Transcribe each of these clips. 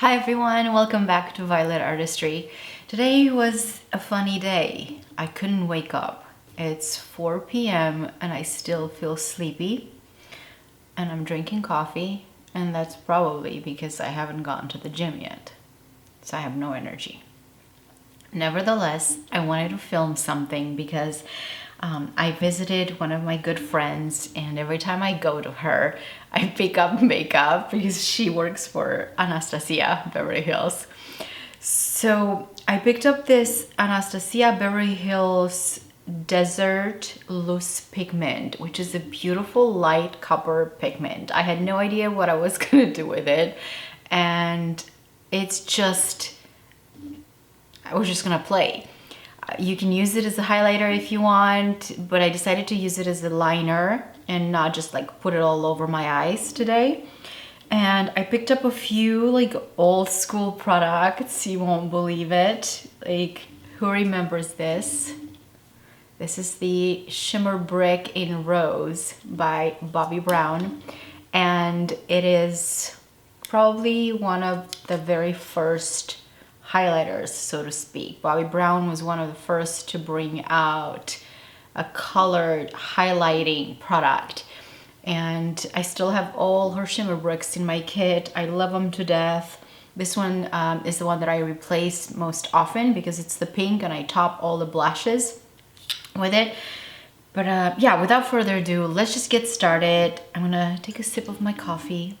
Hi everyone, welcome back to Violetartistry. Today was a funny day. I couldn't wake up. It's 4 p.m. and I still feel sleepy. And I'm drinking coffee, and that's probably because I haven't gone to the gym yet. So I have no energy. Nevertheless, I wanted to film something because I visited one of my good friends, and every time I go to her, I pick up makeup because she works for Anastasia Beverly Hills. So I picked up this Anastasia Beverly Hills Desert Loose Pigment, which is a beautiful light copper pigment. I had no idea what I was gonna do with it, and it's just, I was just gonna play. You can use it as a highlighter if you want, but I decided to use it as a liner and not just like put it all over my eyes today. And I picked up a few like old school products. You won't believe it. Like, who remembers this? This is the Shimmer Brick in Rose by Bobbi Brown. And it is probably one of the very first highlighters, so to speak. Bobbi Brown was one of the first to bring out a colored highlighting product. And I still have all her shimmer bricks in my kit. I love them to death. This one is the one that I replace most often because it's the pink, and I top all the blushes with it. But yeah, without further ado, let's just get started. I'm gonna take a sip of my coffee.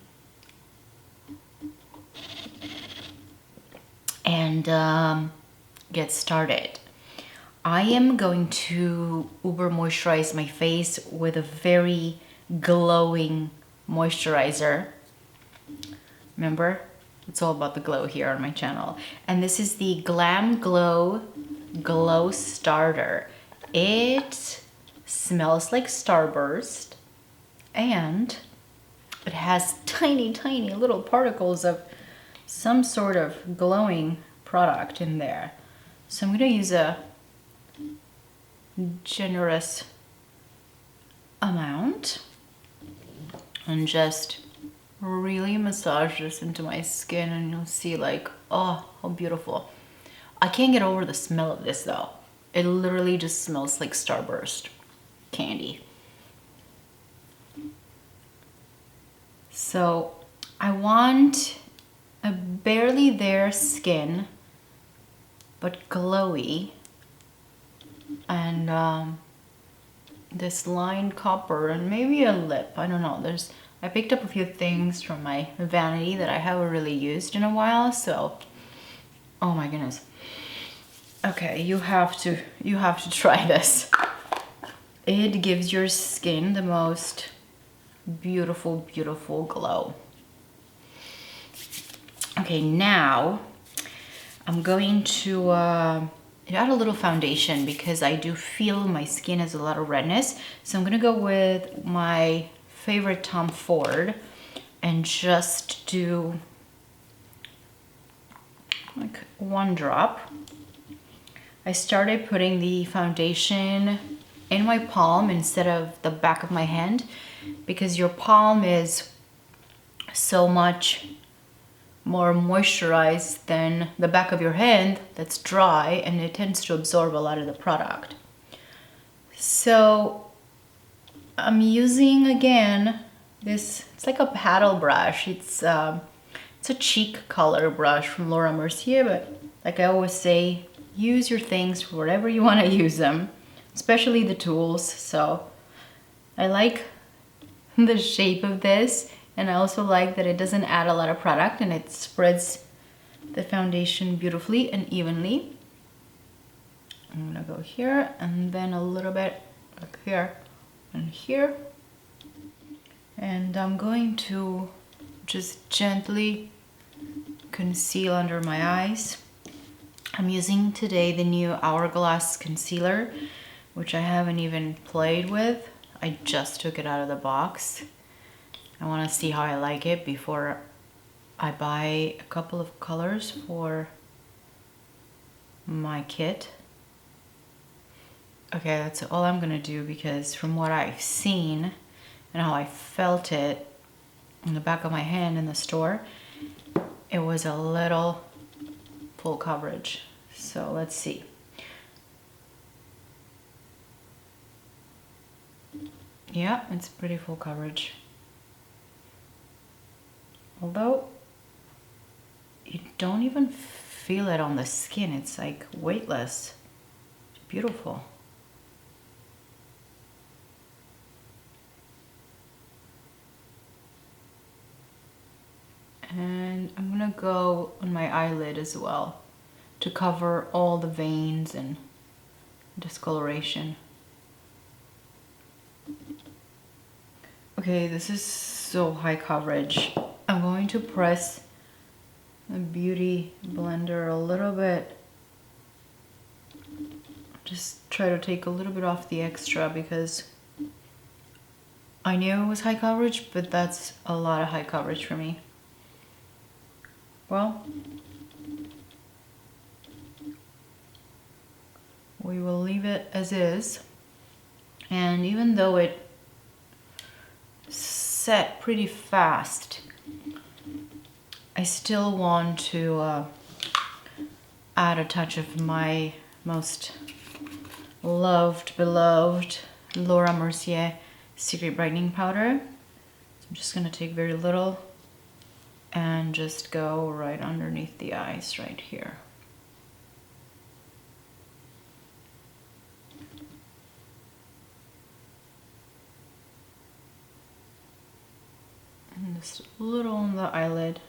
And get started. I am going to uber moisturize my face with a very glowing moisturizer. Remember, it's all about the glow here on my channel. And this is the Glam Glow Glow Starter. It smells like Starburst, and it has tiny little particles of some sort of glowing product in there. So I'm going to use a generous amount and just really massage this into my skin, and you'll see like, oh, how beautiful. I can't get over the smell of this though. It literally just smells like Starburst candy. So I want a barely there skin, but glowy, and this lined copper, and maybe a lip. I don't know. I picked up a few things from my vanity that I haven't really used in a while, so oh my goodness. Okay, you have to try this. It gives your skin the most beautiful glow. Okay, now I'm going to add a little foundation because I do feel my skin has a lot of redness. So I'm gonna go with my favorite Tom Ford and just do like one drop. I started putting the foundation in my palm instead of the back of my hand because your palm is so much more moisturized than the back of your hand that's dry, and it tends to absorb a lot of the product. So I'm using again this, it's like a paddle brush. It's a cheek color brush from Laura Mercier, but like I always say, use your things for whatever you want to use them, especially the tools. So I like the shape of this, and I also like that it doesn't add a lot of product and it spreads the foundation beautifully and evenly. I'm gonna go here and then a little bit like here and here. And I'm going to just gently conceal under my eyes. I'm using today the new Hourglass concealer, which I haven't even played with. I just took it out of the box. I want to see how I like it before I buy a couple of colors for my kit. Okay, that's all I'm gonna do because from what I've seen and how I felt it in the back of my hand in the store, it was a little full coverage. So let's see. Yeah, it's pretty full coverage. Although you don't even feel it on the skin. It's like weightless. It's beautiful. And I'm gonna go on my eyelid as well to cover all the veins and discoloration. Okay, this is so high coverage. I'm going to press the Beauty Blender a little bit. Just try to take a little bit off the extra because I knew it was high coverage, but that's a lot of high coverage for me. Well, we will leave it as is. And even though it set pretty fast, I still want to add a touch of my most loved, beloved Laura Mercier Secret Brightening Powder. So I'm just gonna take very little and just go right underneath the eyes right here. And just a little on the eyelid.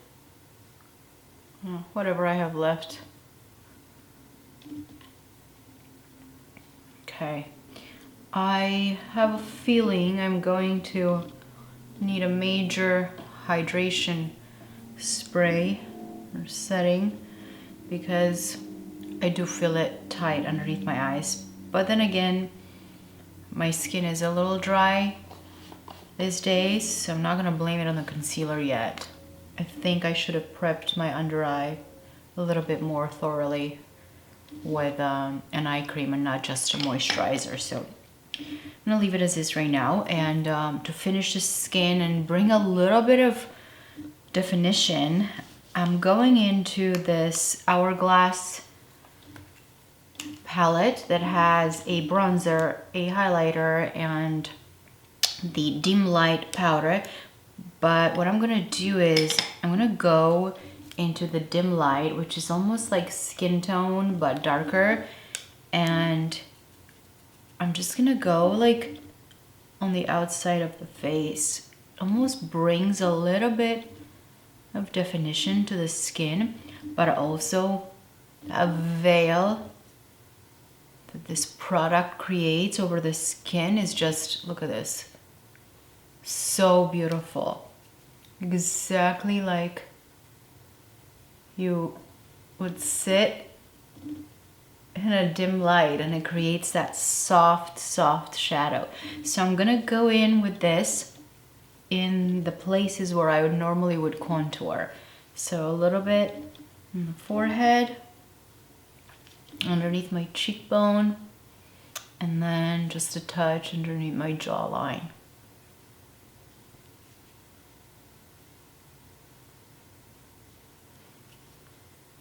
Whatever I have left. Okay. I have a feeling I'm going to need a major hydration spray or setting because I do feel it tight underneath my eyes. But then again, my skin is a little dry these days, so I'm not gonna blame it on the concealer yet. I think I should have prepped my under eye a little bit more thoroughly with an eye cream and not just a moisturizer. So I'm gonna leave it as is right now. And to finish the skin and bring a little bit of definition, I'm going into this Hourglass palette that has a bronzer, a highlighter, and the dim light powder. But what I'm gonna do is I'm gonna go into the dim light, which is almost like skin tone but darker, and I'm just gonna go like on the outside of the face. Almost brings a little bit of definition to the skin, but also a veil that this product creates over the skin is just, look at this, so beautiful. Exactly like you would sit in a dim light, and it creates that soft, soft shadow. So I'm gonna go in with this in the places where I would normally would contour. So a little bit on the forehead, underneath my cheekbone, and then just a touch underneath my jawline.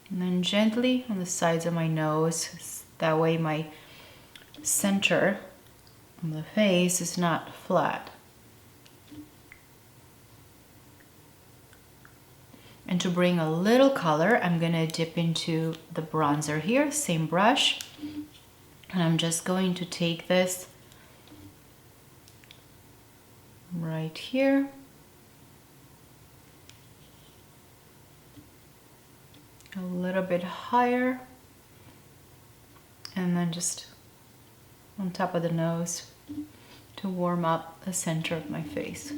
And then gently on the sides of my nose, that way my center of the face is not flat. And to bring a little color, I'm gonna dip into the bronzer here, same brush. And I'm just going to take this right here. A little bit higher, and then just on top of the nose to warm up the center of my face.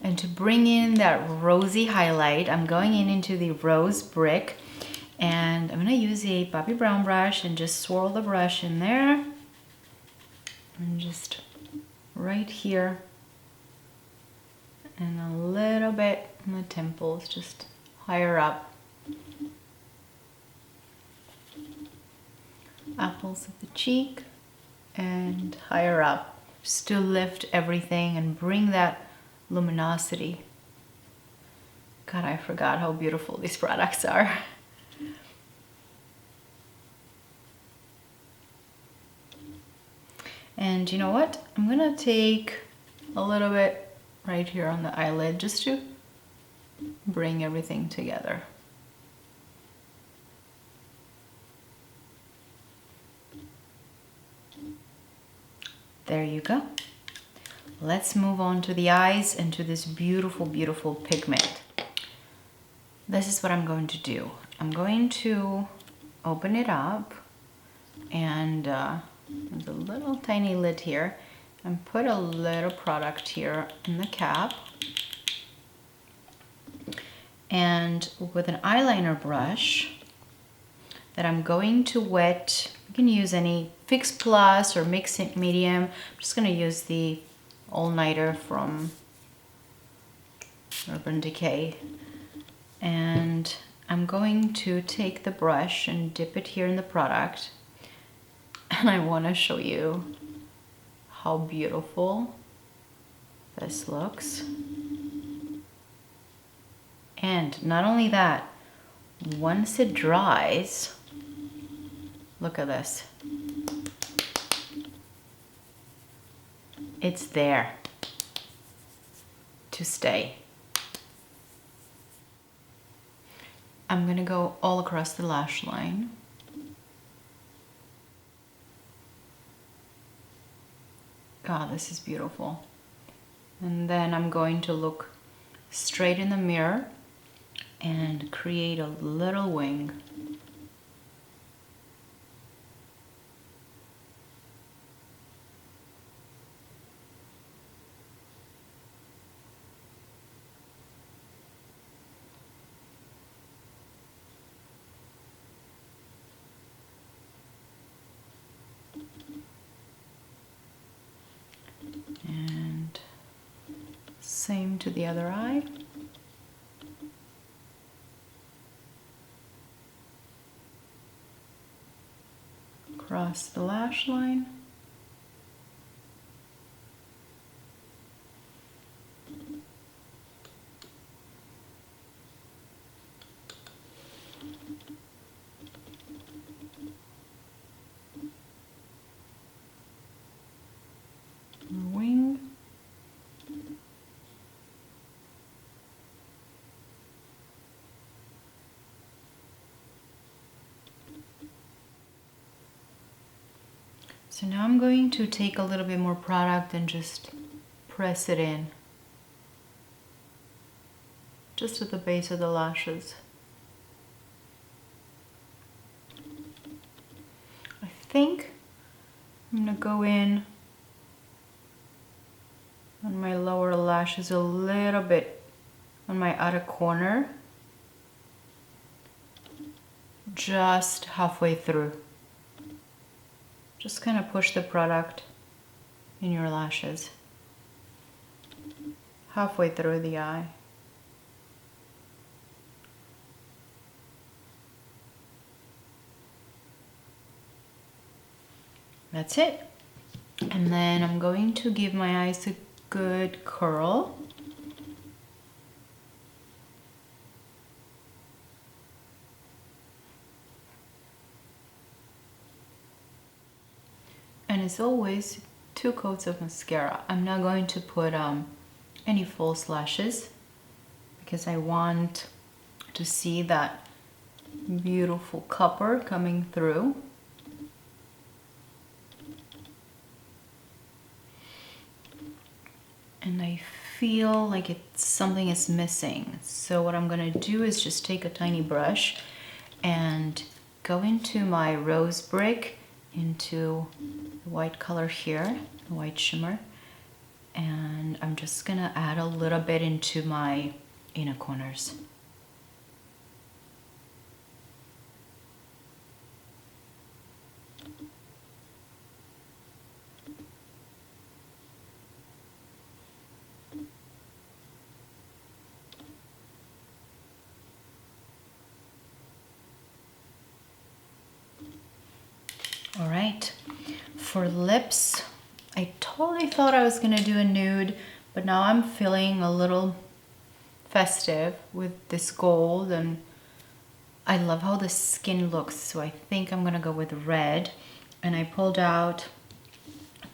And to bring in that rosy highlight, I'm going in into the Rose Brick, and I'm gonna use a Bobbi Brown brush and just swirl the brush in there, and just right here, and a little bit on the temples, just higher up. Apples of the cheek and higher up, just to lift everything and bring that luminosity. God, I forgot how beautiful these products are. And you know what? I'm gonna take a little bit right here on the eyelid just to bring everything together. There you go. Let's move on to the eyes and to this beautiful, beautiful pigment. This is what I'm going to do. I'm going to open it up, and there's a little tiny lid here, and put a little product here in the cap. And with an eyeliner brush that I'm going to wet, you can use any Fix Plus or Mix It Medium. I'm just going to use the All Nighter from Urban Decay. And I'm going to take the brush and dip it here in the product. And I want to show you how beautiful this looks. And not only that, once it dries, look at this. It's there to stay. I'm gonna go all across the lash line. God, this is beautiful. And then I'm going to look straight in the mirror and create a little wing. And same to the other eye. Across the lash line. Wing. So now I'm going to take a little bit more product and just press it in. Just at the base of the lashes. I think I'm gonna go in on my lower lashes a little bit on my outer corner. Just halfway through. Just kind of push the product in your lashes. Halfway through the eye. That's it. And then I'm going to give my eyes a good curl. And as always, 2 coats of mascara. I'm not going to put any false lashes because I want to see that beautiful copper coming through. And I feel like something is missing. So what I'm gonna do is just take a tiny brush and go into my rose brick, into the white color here, the white shimmer, and I'm just gonna add a little bit into my inner corners. All right, for lips, I totally thought I was gonna do a nude, But now I'm feeling a little festive with this gold, and I love how the skin looks, so I think I'm gonna go with red. And I pulled out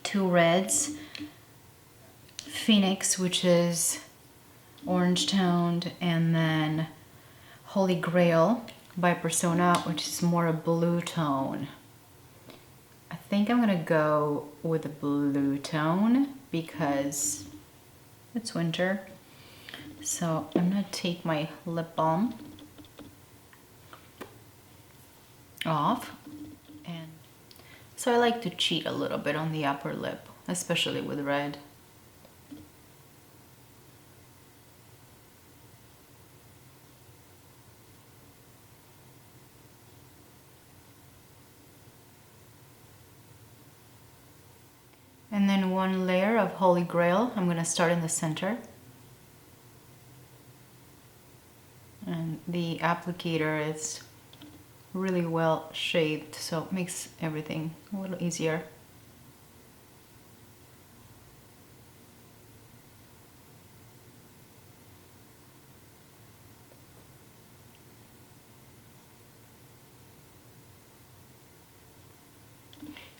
2 reds, Phoenix, which is orange toned, and then Holy Grail by Persona, which is more a blue tone. I think I'm gonna go with a blue tone because it's winter. So I'm gonna take my lip balm off, and so I like to cheat a little bit on the upper lip, especially with red. And then 1 layer of Holy Grail. I'm gonna start in the center. And the applicator is really well shaped, so it makes everything a little easier.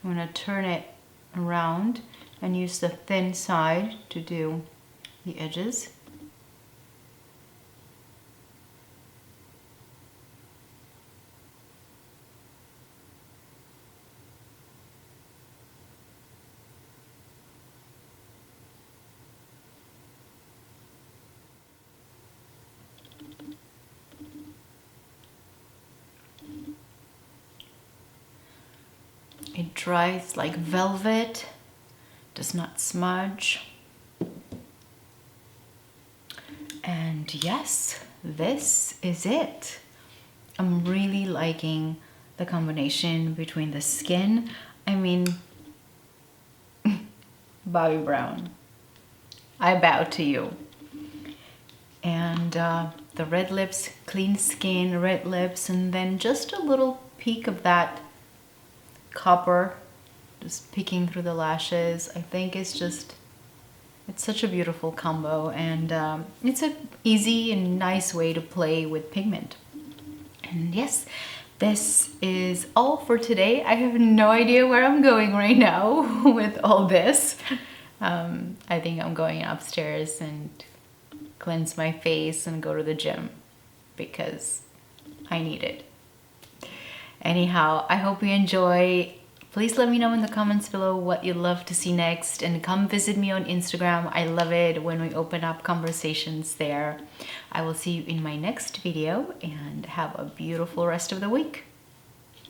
I'm gonna turn it around and use the thin side to do the edges. It dries like velvet, does not smudge. And yes, this is it. I'm really liking the combination between the skin. I mean, Bobbi Brown, I bow to you. And the red lips, clean skin, red lips, and then just a little peek of that copper just peeking through the lashes. I think it's such a beautiful combo, and it's an easy and nice way to play with pigment. And yes, this is all for today. I have no idea where I'm going right now with all this. I think I'm going upstairs and cleanse my face and go to the gym because I need it. Anyhow, I hope you enjoy. Please let me know in the comments below what you'd love to see next, and come visit me on Instagram. I love it when we open up conversations there. I will see you in my next video, and have a beautiful rest of the week.